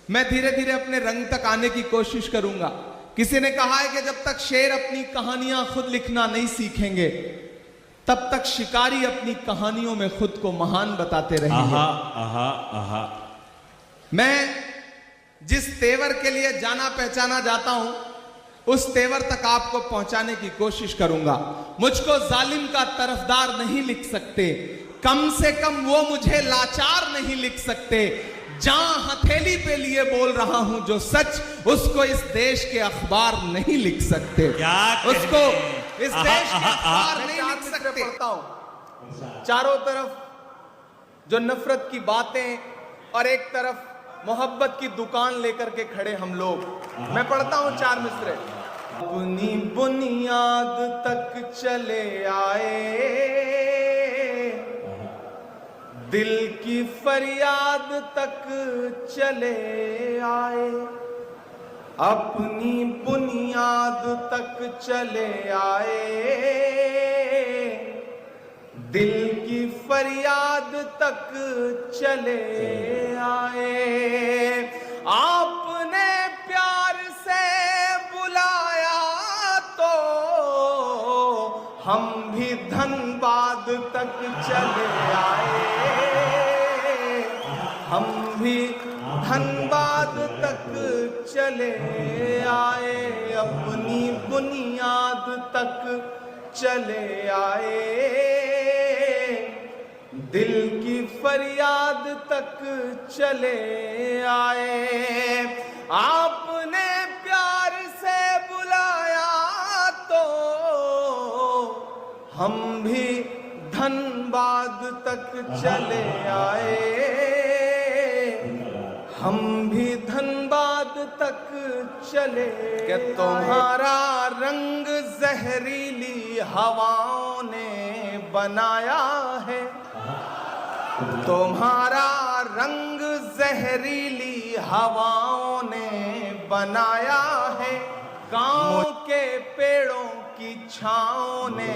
मैं धीरे धीरे अपने रंग तक आने की कोशिश करूंगा। किसी ने कहा है कि जब तक शेर अपनी कहानियां खुद लिखना नहीं सीखेंगे तब तक शिकारी अपनी कहानियों में खुद को महान बताते रहेंगे। मैं जिस तेवर के लिए जाना पहचाना जाता हूं उस तेवर तक आपको पहुंचाने की कोशिश करूंगा। मुझको जालिम का तरफदार नहीं लिख सकते, कम से कम वो मुझे लाचार नहीं लिख सकते। जहां हथेली पे लिए बोल रहा हूं जो सच, उसको इस देश के अखबार नहीं लिख सकते। उसको इस देश के अखबार नहीं लिख सकते। पढ़ता हूं चारों तरफ जो नफरत की बातें और एक तरफ मोहब्बत की दुकान लेकर के खड़े हम लोग। मैं पढ़ता हूं 4 मिसरे। अपनी बुनियाद तक चले आए, दिल की फरियाद तक चले आए। अपनी बुनियाद तक चले आए, दिल की फरियाद तक चले आए। आपने प्यार से बुलाया तो हम भी धनबाद तक चले आए, हम भी धनबाद तक चले आए। अपनी बुनियाद तक चले आए, दिल की फरियाद तक चले आए। आपने प्यार से बुलाया तो हम भी धनबाद तक चले आए, हम भी धनबाद तक चले। कि तुम्हारा रंग जहरीली हवाओं ने बनाया है, तुम्हारा रंग जहरीली हवाओं ने बनाया है। गांव के पेड़ों की छांव ने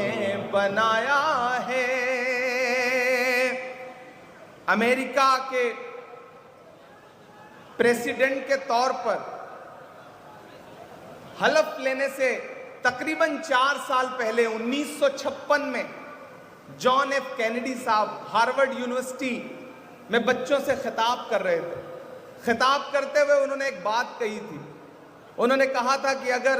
बनाया है। अमेरिका के प्रेसिडेंट के तौर पर हलफ लेने से तकरीबन 4 साल पहले 1956 में जॉन एफ कैनेडी साहब हार्वर्ड यूनिवर्सिटी में बच्चों से खिताब कर रहे थे। खिताब करते हुए उन्होंने एक बात कही थी। उन्होंने कहा था कि अगर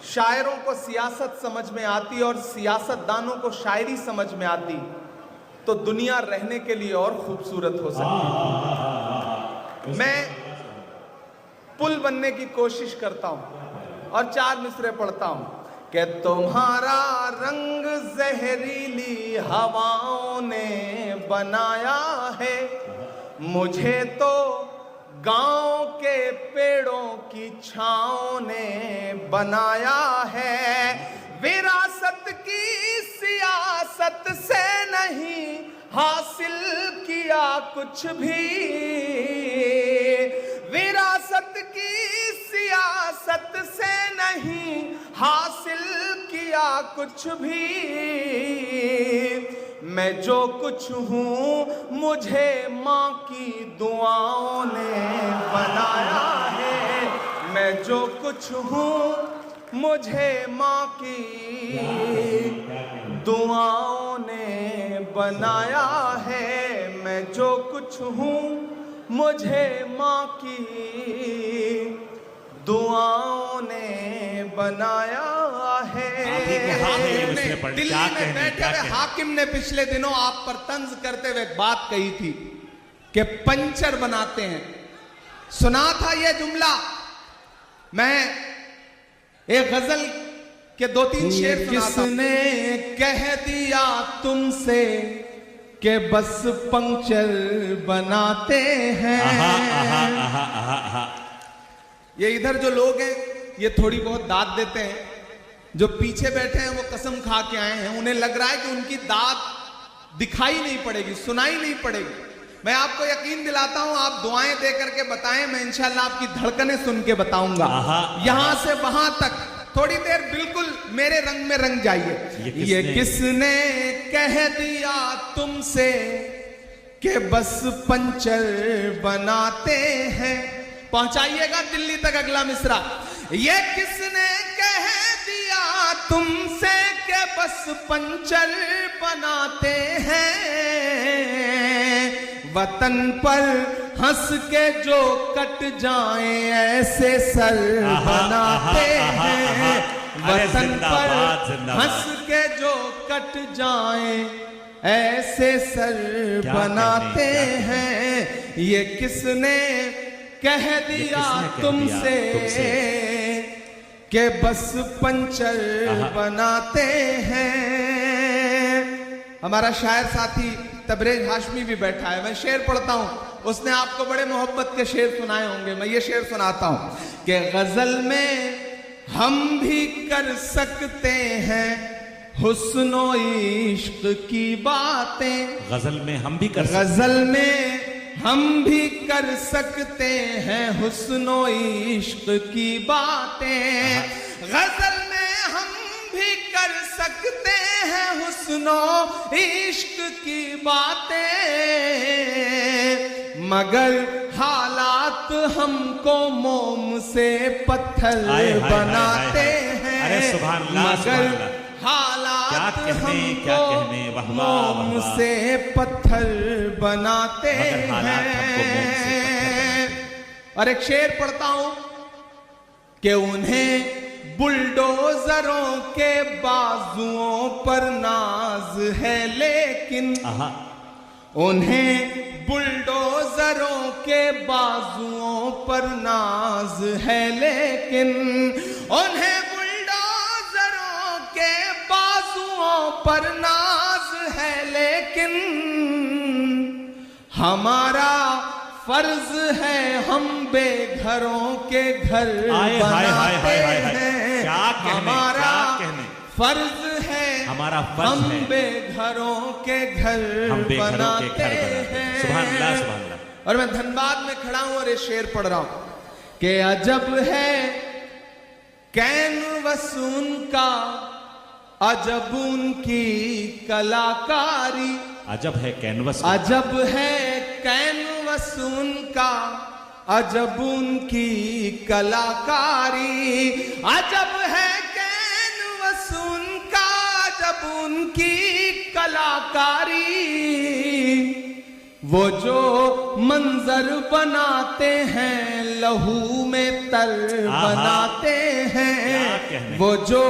शायरों को सियासत समझ में आती और सियासतदानों को शायरी समझ में आती तो दुनिया रहने के लिए और खूबसूरत हो सकती। मैं पुल बनने की कोशिश करता हूं और 4 मिसरे पढ़ता हूं कि तुम्हारा रंग जहरीली हवाओं ने बनाया है, मुझे तो गांव के पेड़ों की छांव ने बनाया है। विरासत की सियासत से नहीं हासिल किया कुछ भी, विरासत की सियासत से नहीं हासिल किया कुछ भी। मैं जो कुछ हूँ मुझे माँ की दुआओं ने बनाया है, मैं जो कुछ हूँ मुझे माँ की दुआओं ने बनाया है। मैं जो कुछ हूँ मुझे माँ की दुआओं ने बनाया है। दिल्ली में बैठे हुए हाकिम ने पिछले दिनों आप पर तंज करते हुए बात कही थी कि पंचर बनाते हैं। सुना था यह जुमला। मैं एक गजल के 2-3 शेर सुना था। किसने कह दिया तुमसे कि बस पंक्चर बनाते हैं। ये इधर जो लोग हैं ये थोड़ी बहुत दाद देते हैं, जो पीछे बैठे हैं वो कसम खा के आए हैं। उन्हें लग रहा है कि उनकी दाद दिखाई नहीं पड़ेगी, सुनाई नहीं पड़ेगी। मैं आपको यकीन दिलाता हूं, आप दुआएं दे करके बताएं, मैं इंशाल्लाह आपकी धड़कनें सुन के बताऊंगा। यहां से वहां तक थोड़ी देर बिल्कुल मेरे रंग में रंग जाइए। ये किसने कह दिया तुमसे के बस पंचर बनाते हैं। पहुंचाइएगा दिल्ली तक अगला मिसरा। ये किसने कह दिया तुमसे के बस पंचर बनाते हैं, वतन पर हंस के जो कट जाएं ऐसे सर बनाते हैं, वतन पर हंस के जो कट जाएं ऐसे सर बनाते हैं। ये किसने कह दिया तुमसे के बस पंचर बनाते हैं। हमारा शायर साथी तबरेज हाशमी भी बैठा है, मैं शेर पढ़ता हूं, उसने आपको बड़े मोहब्बत के शेर सुनाए होंगे। मैं ये शेर सुनाता हूं कि गजल में हम भी कर सकते हैं हुस्नो इश्क की बातें, गजल में हम भी कर सकते हैं हुस्नो इश्क की बातें, गजल में हम भी कर सकते हैं हुस्नो इश्क की बातें, मगर हालात हमको मोम से पत्थर बनाते हैं, मगर हालात हमको मोम से पत्थर बनाते हैं। और एक शेर पढ़ता हूं कि उन्हें बुलडोजरों के बाजुओं पर नाज है, लेकिन उन्हें बुलडोजरों के बाजुओं पर नाज है, लेकिन उन्हें बुलडोजरों के बाजुओं पर नाज है, लेकिन हमारा फर्ज है हम बेघरों के घर बनाते हैं, हमारा फर्ज है हम बेघरों के घर बनाते हैं। और मैं धनबाद में खड़ा हूं और ये शेर पढ़ रहा हूं कि अजब है कैनवस उनका, अजब उनकी कलाकारी, अजब है कैनवस, अजब है कैनवस उनका, अजब उनकी कलाकारी, अजब है कैनवस उनका, अजब उनकी कलाकारी, वो जो मंजर बनाते हैं लहू में तर बनाते हैं, वो जो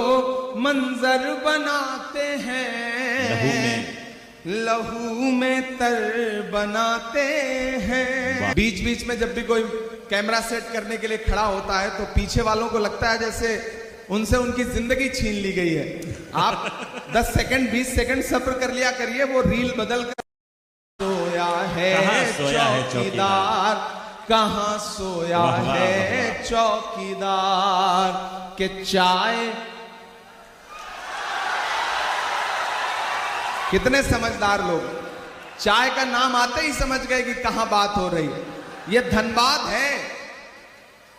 मंजर बनाते हैं लहू में तर बनाते हैं। बीच बीच में जब भी कोई कैमरा सेट करने के लिए खड़ा होता है तो पीछे वालों को लगता है जैसे उनसे उनकी जिंदगी छीन ली गई है। आप 10 सेकंड 20 सेकंड सब्र कर लिया करिए, वो रील बदल कर सोया है चौकीदार, कहां सोया है चौकीदार के चाय। कितने समझदार लोग, चाय का नाम आते ही समझ गए कि कहां बात हो रही है। ये धनबाद है,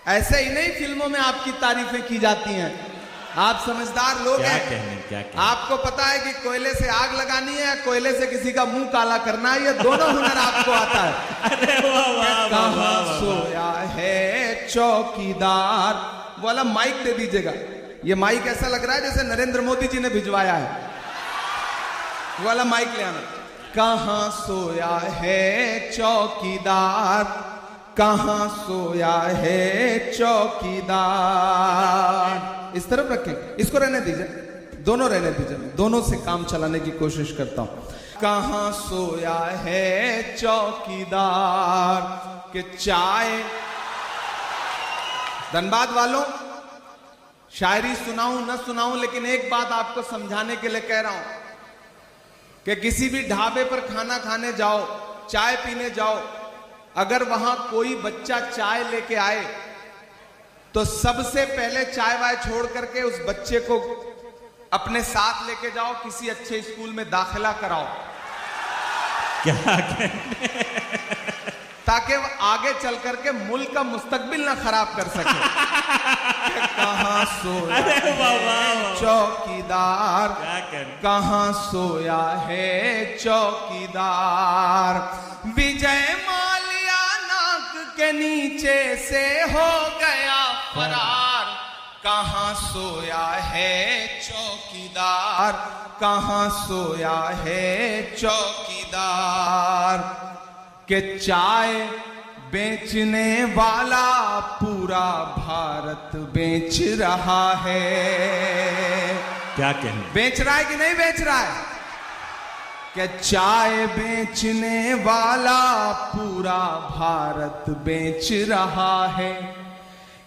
ऐसे ही नहीं फिल्मों में आपकी तारीफें की जाती हैं। आप समझदार लोग हैं, क्या कहने? आपको पता है कि कोयले से आग लगानी है, कोयले से किसी का मुंह काला करना है, ये दोनों हुनर आपको आता है। कहां सोया है चौकीदार वाला माइक दे दीजिएगा। ये माइक ऐसा लग रहा है जैसे नरेंद्र मोदी जी ने भिजवाया है, वाला माइक ले आना। कहां सोया है चौकीदार, कहां सोया है चौकीदार। इस तरफ रखें, इसको रहने दीजिए, दोनों रहने दीजिए, दोनों से काम चलाने की कोशिश करता हूं। कहां सोया है चौकीदार के चाय। धनबाद वालों, शायरी सुनाऊं न सुनाऊं, लेकिन एक बात आपको समझाने के लिए कह रहा हूं कि किसी भी ढाबे पर खाना खाने जाओ, चाय पीने जाओ, अगर वहां कोई बच्चा चाय लेके आए तो सबसे पहले चाय वाय छोड़ करके उस बच्चे को अपने साथ लेके जाओ, किसी अच्छे स्कूल में दाखिला कराओ। क्या कहने? ताकि वो आगे चल करके मुल्क का मुस्तकबिल ना खराब कर सके। कि कहाँ सोया अरे वाह, है वाह, वाह। चौकीदार, क्या कहना। कहाँ सोया है चौकीदार, विजय माल्या नाक के नीचे से हो गया फरार, कहाँ सोया है चौकीदार, कहाँ सोया है चौकीदार। के चाय बेचने वाला पूरा भारत बेच रहा है। क्या कहना। बेच रहा है कि नहीं बेच रहा है? कि चाय बेचने वाला पूरा भारत बेच रहा है।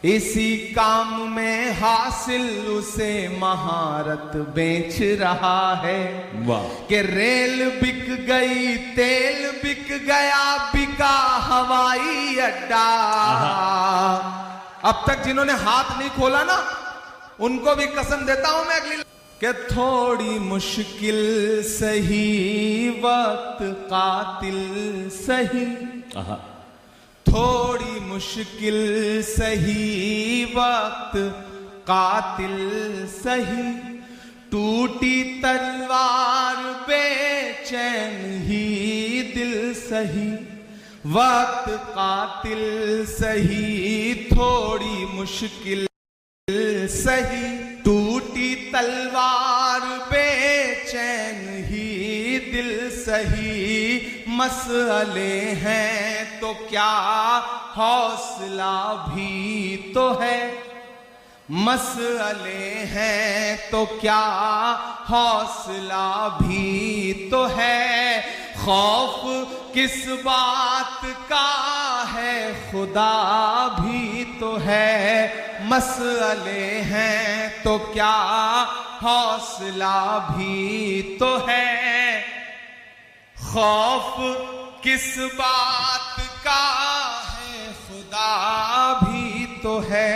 इसी काम में हासिल उसे महारत बेच रहा है। वाह। कि रेल बिक गई, तेल बिक गया, बिका हवाई अड्डा। अब तक जिन्होंने हाथ नहीं खोला ना, उनको भी कसम देता हूं मैं अगली कि थोड़ी मुश्किल सही, वक्त कातिल सही, थोड़ी मुश्किल सही, वक्त कातिल सही, टूटी तलवार बेचैन ही दिल सही, वक्त कातिल सही, थोड़ी मुश्किल सही, टूटी तलवार बेचैन ही दिल सही, मसले हैं तो क्या हौसला भी तो है, मसले हैं तो क्या हौसला भी तो है, खौफ किस बात का है खुदा भी तो है, मसले हैं तो क्या हौसला भी तो है, खौफ किस बात का है खुदा भी तो है।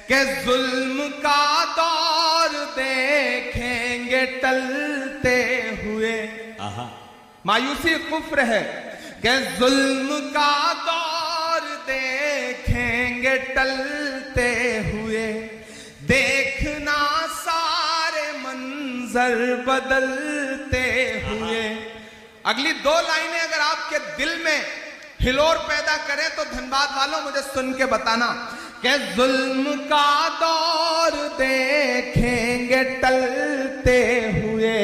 कि जुल्म का दौर देखेंगे टलते हुए, मायूसी कुफ्र है। कि जुल्म का दौर देखेंगे टलते हुए, देखना सारे मंजर बदलते हुए। अगली दो लाइनें अगर आपके दिल में हिलोर पैदा करें तो धनबाद वालों मुझे सुन के बताना। कि जुल्म का दौर देखेंगे टलते हुए,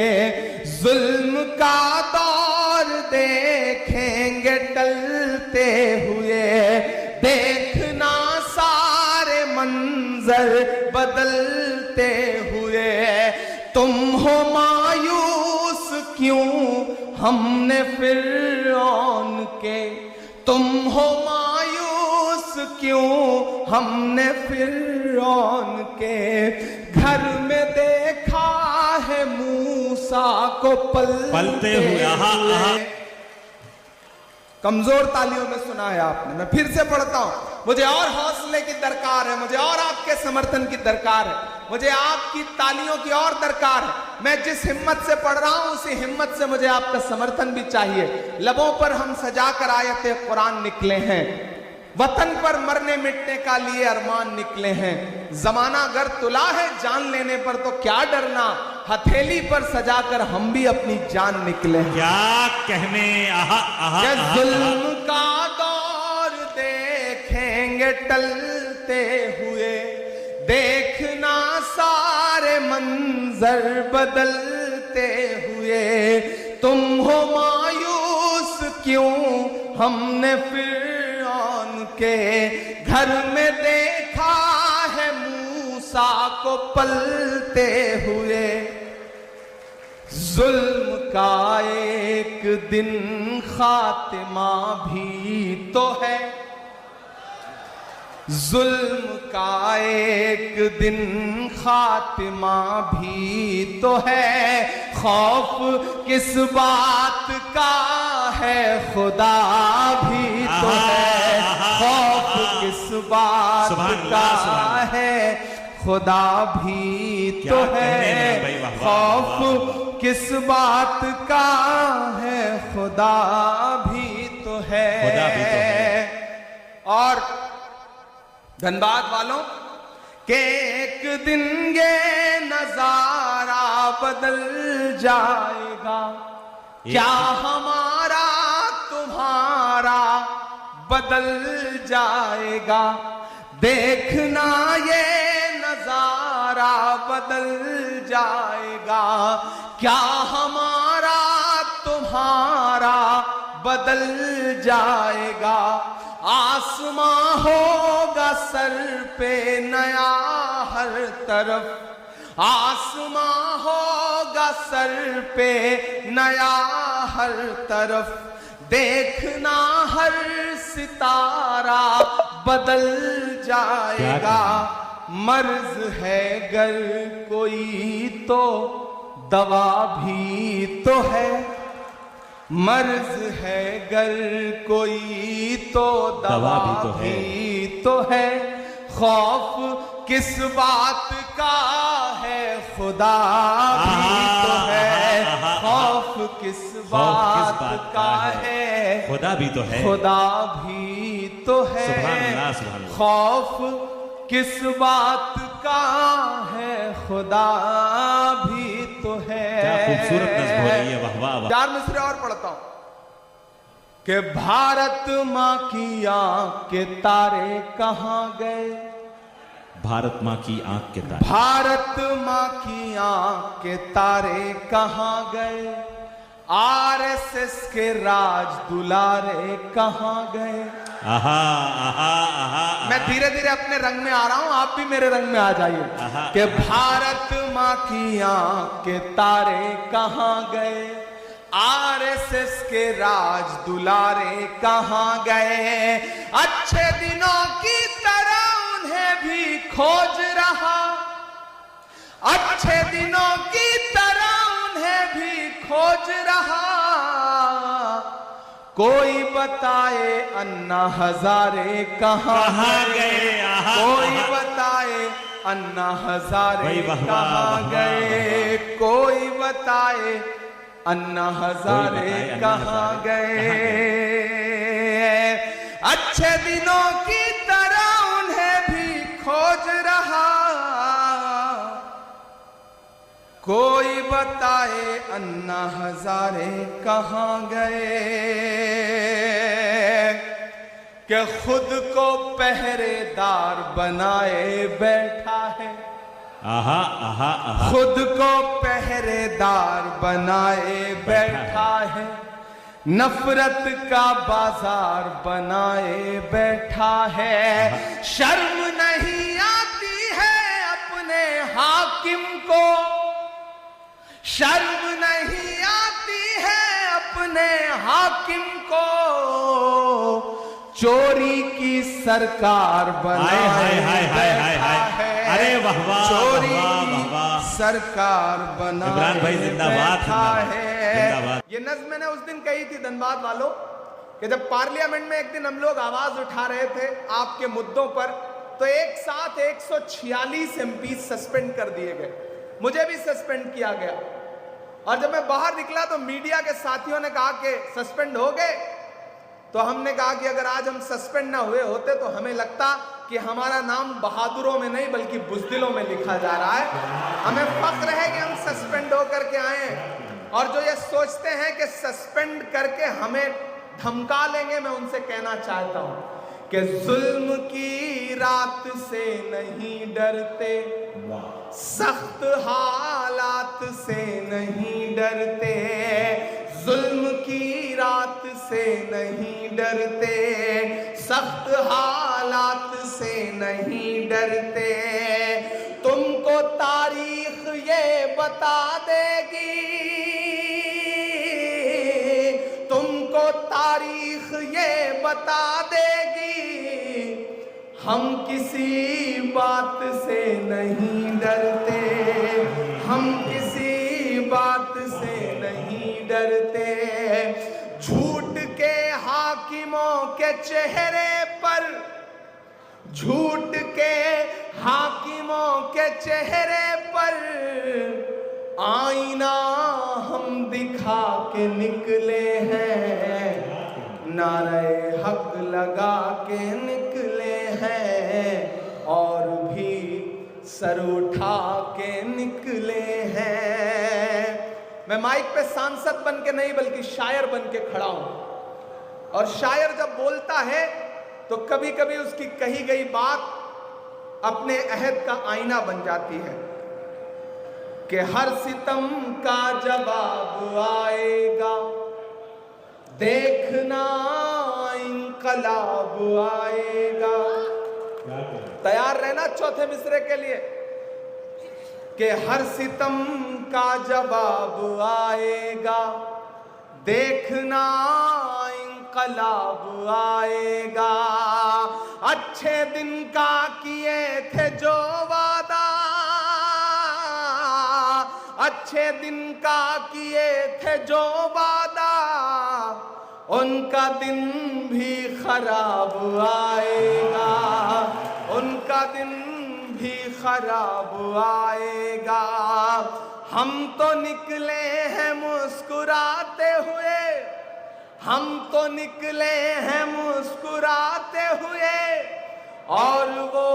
जुल्म का दौर देखेंगे टलते हुए, देखना सारे मंजर बदलते हुए। तुम हो मायूस क्यों हमने फिरौन के, तुम हो मायूस क्यों हमने फिरौन के, घर में देखा है मूसा को पलते हुए। कमजोर तालियों में सुना है आपने। मैं फिर से पढ़ता हूं, मुझे और हौसले की दरकार है, मुझे और आपके समर्थन की दरकार है, मुझे आपकी तालियों की और दरकार है। मैं जिस हिम्मत से पढ़ रहा हूं उसी हिम्मत से मुझे आपका समर्थन भी चाहिए। लबों पर हम सजाकर आयते कुरान निकले हैं, वतन पर मरने मिटने का लिए अरमान निकले हैं। जमाना अगर तुला है जान लेने पर तो क्या डरना, हथेली पर सजाकर हम भी अपनी जान निकले हैं। क्या कहने। जुल्म का दौर देखेंगे टलते हुए, देखना सारे मंजर बदलते हुए। तुम हो मायूस क्यों हमने फिरौन के, घर में देखा है मूसा को पलते हुए। जुल्म का एक दिन खातिमा भी तो है, जुल्म का एक दिन खातिमा भी तो है, खौफ किस बात का है खुदा भी तो है, खौफ किस बात का है खुदा भी तो है, खौफ किस बात का है खुदा भी तो तो है, खुदा भी तो है। और धनबाद वालों के एक दिन ये नजारा बदल जाएगा, क्या हमारा तुम्हारा बदल जाएगा, देखना ये नजारा बदल जाएगा, क्या हमारा तुम्हारा बदल जाएगा, आसमां होगा सर पे नया हर तरफ, आसमां होगा सर पे नया हर तरफ, देखना हर सितारा बदल जाएगा, मर्ज है गर कोई तो दवा भी तो है, मर्ज है गर कोई तो दवा भी तो है, खौफ किस बात का है खुदा भी तो है, खौफ किस बात का है खुदा भी तो है, खुदा भी तो है, सुभान अल्लाह, सुभान अल्लाह। खौफ किस बात का है खुदा भी तो है। क्या खूबसूरत नज़्म हो रही है, वाह वाह वाह। 4 मिसरे और पढ़ता हूं कि भारत माँ की आंख के तारे कहां गए, भारत माँ की आंख के तारे, भारत माँ की आंख के तारे कहां गए, आरएसएस के राज दुलारे कहां गए। आहा आहा आहा, मैं धीरे धीरे अपने रंग में आ रहा हूं, आप भी मेरे रंग में आ जाइए कि भारत माँ की आंख के तारे कहां गए, आरएसएस के राज दुलारे कहां गए, अच्छे दिनों की तरह उन्हें भी खोज रहा, अच्छे दिनों की तरह उन्हें भी खोज रहा, कोई बताए अन्ना हजारे कहां गए, कोई बताए अन्ना हजारे कहां गए, कोई बताए अन्ना हजारे कहां गए, अच्छे दिनों की तरह उन्हें भी खोज रहा, कोई बताए अन्ना हजारे कहां गए, कि खुद को पहरेदार बनाए बैठा है, आहा आहा आहा, खुद को पहरेदार बनाए बैठा है, नफरत का बाजार बनाए बैठा है, शर्म नहीं आती है अपने हाकिम को, शर्म नहीं आती है अपने हाकिम को, चोरी की सरकार बनाए बैठा है, अरे वाह वाह, चोरी वाह वाह, सरकार बनाए इमरान भाई जिंदाबाद, बैठा है। जिंदाबाद। ये नज़्म मैंने उस दिन कही थी धनबाद वालों कि जब पार्लियामेंट में एक दिन हम लोग आवाज उठा रहे थे आपके मुद्दों पर, तो एक साथ 146 एमपी सस्पेंड कर दिए गए, मुझे भी सस्पेंड किया गया, और जब मैं बाहर निकला तो मीडिया के साथियों ने कहा कि सस्पेंड हो गए, तो हमने कहा कि अगर आज हम सस्पेंड ना हुए होते तो हमें लगता कि हमारा नाम बहादुरों में नहीं बल्कि बुज़दिलों में लिखा जा रहा है, हमें फख्र है कि हम सस्पेंड होकर के आए हैं, और जो ये सोचते हैं कि सस्पेंड करके हमें धमका लेंगे, मैं उनसे कहना चाहता हूं कि जुल्म की रात से नहीं डरते, सख्त हालात से नहीं डरते, जुल्म की रात से नहीं डरते, सख्त हालात से नहीं डरते, तुमको तारीख ये बता देगी, तुमको तारीख ये बता देगी, हम किसी बात से नहीं डरते, हम किसी बात से नहीं डरते, झूठ के हाकिमों के चेहरे पर, झूठ के हाकिमों के चेहरे पर आईना हम दिखा के निकले हैं, नारे हक लगा के निकले हैं और भी सर उठा के निकले हैं। मैं माइक पे सांसद बन के नहीं बल्कि शायर बन के खड़ा हूं। और शायर जब बोलता है तो कभी कभी उसकी कही गई बात अपने अहद का आईना बन जाती है कि हर सितम का जवाब आएगा, देखना इंकलाब आएगा। तैयार रहना चौथे मिसरे के लिए कि हर सितम का जवाब आएगा, देखना इंकलाब आएगा। अच्छे दिन का किए थे जो वादा, अच्छे दिन का किए थे जो वादा, उनका दिन भी खराब आएगा, उनका दिन भी खराब आएगा। हम तो निकले हैं मुस्कुराते हुए, हम तो निकले हैं मुस्कुराते हुए, और वो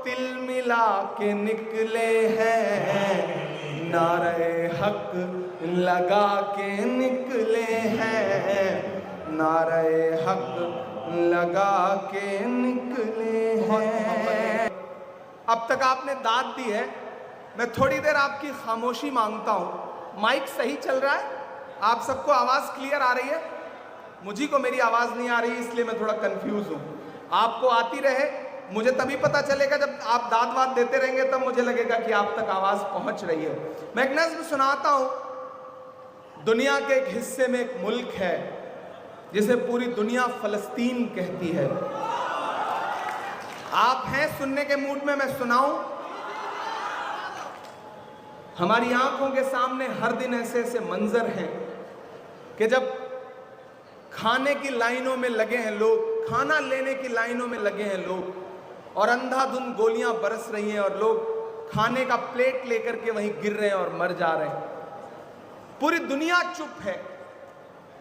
तिल मिला के निकले हैं, नारे हक लगा के निकले हैं, नारे हक लगा के निकले हैं। अब तक आपने दाद दी है, मैं थोड़ी देर आपकी खामोशी मांगता हूं। माइक सही चल रहा है? आप सबको आवाज क्लियर आ रही है? मुझी को मेरी आवाज नहीं आ रही, इसलिए मैं थोड़ा कंफ्यूज हूं। आपको आती रहे, मुझे तभी पता चलेगा जब आप दाद वाद देते रहेंगे, तब मुझे लगेगा कि आप तक आवाज पहुंच रही है। मैं एक नज़्म सुनाता हूं। दुनिया के एक हिस्से में एक मुल्क है जिसे पूरी दुनिया फलस्तीन कहती है। आप हैं सुनने के मूड में? मैं सुनाऊं? हमारी आंखों के सामने हर दिन ऐसे ऐसे मंजर हैं कि जब खाने की लाइनों में लगे हैं लोग, खाना लेने की लाइनों में लगे हैं लोग, और अंधाधुंध गोलियां बरस रही हैं और लोग खाने का प्लेट लेकर के वहीं गिर रहे हैं और मर जा रहे हैं। पूरी दुनिया चुप है,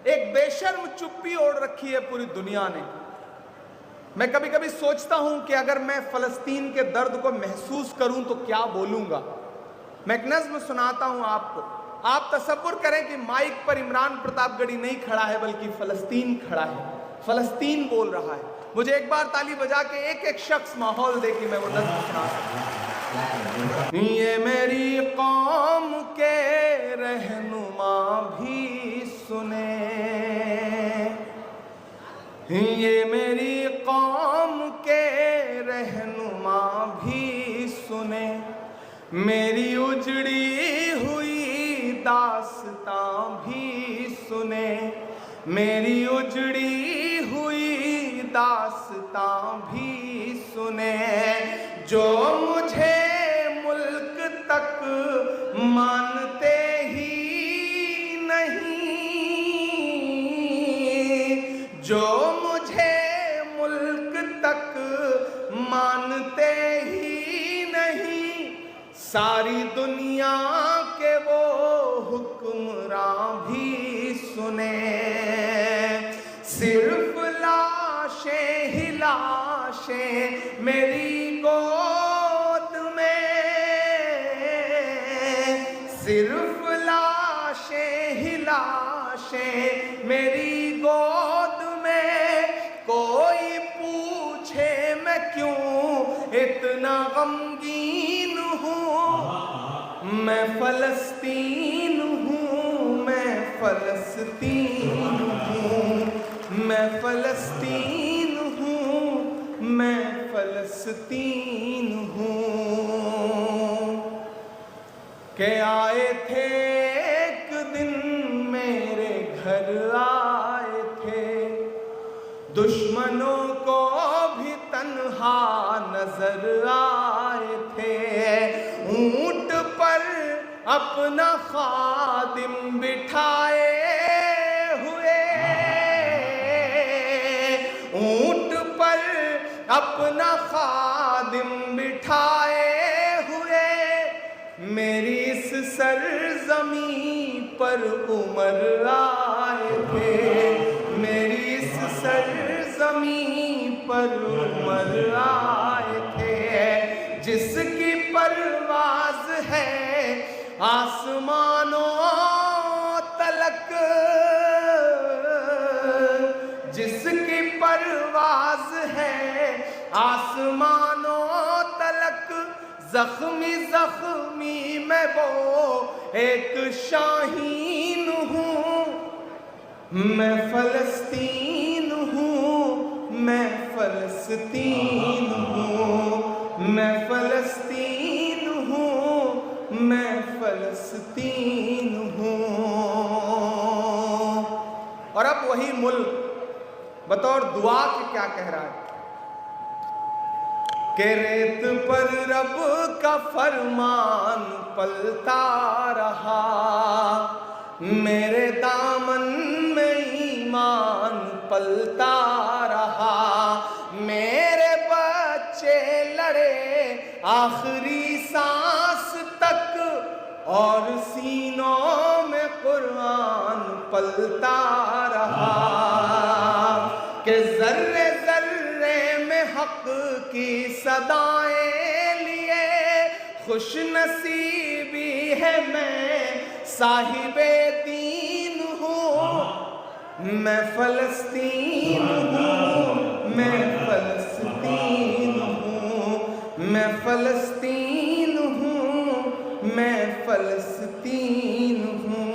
एक बेशर्म चुप्पी ओढ़ रखी है पूरी दुनिया ने। मैं कभी कभी सोचता हूं कि अगर मैं फलस्तीन के दर्द को महसूस करूं तो क्या बोलूंगा। मैं एक नज़्म सुनाता हूं आपको। आप तसव्वुर करें कि माइक पर इमरान प्रतापगढ़ी नहीं खड़ा है बल्कि फलस्तीन खड़ा है, फलस्तीन बोल रहा है। मुझे एक बार ताली बजा के एक एक शख्स माहौल दे कि मैं वो नज़्म सुना सकूं। ये मेरी कौम के रहनुमा भी सुने, ये मेरी कौम के रहनुमा भी सुने, मेरी उजड़ी हुई दास्तां भी सुने, मेरी उजड़ी हुई दास्तां भी सुने। जो मुझे मुल्क तक मानते ही नहीं, जो मुझे मुल्क तक मानते ही नहीं, सारी दुनिया के वो हुक्मरां भी सुने। सिर्फ लाशें ही लाशें मेरी गोद में, सिर्फ लाशें ही लाशें मेरी गोद में। कोई पूछे मैं क्यों इतना गमगीन हूँ, मैं फलस्तीन हूँ, मैं फलस्तीन हूँ, मैं फलस्तीन हूँ, मैं फलस्तीन हूँ। के आए थे एक दिन मेरे घर आए थे, दुश्मनों को भी तन्हा नजर आए थे। ऊंट पर अपना खादिम बिठाए हुए, ऊंट पर अपना खादिम बिठाए हुए, मेरी इस सरजमी पर उमर आए थे, मेरी इस सरजमीं पर उमर आए थे, जिसकी परवाज़ है आसमानों तलक, जिसकी परवाज़ है आसमानों तलक, जख्मी जख्मी मैं वो एक शाहीन हूँ, मैं फलस्तीन हूँ, मैं फलस्तीन हूँ, मैं फलस्तीन हूँ, मैं फलस्तीन हूँ। और अब वही मुल्क बतौर दुआ के क्या कह रहा है कि रेत पर रब का फरमान पलता रहा, मेरे दामन में ईमान पलता रहा, मेरे बच्चे लड़े आखिरी सांस तक और सीनों में कुरान पलता रहा, कि जर्रे जर्रे में हक की सदाएं लिए खुश नसीबी है मैं साहिबे दीन हूँ, मैं फलस्तीन हूँ, मैं फलस्तीन हूँ, मैं फलस्तीन हूँ, मैं फलस्तीन हूँ।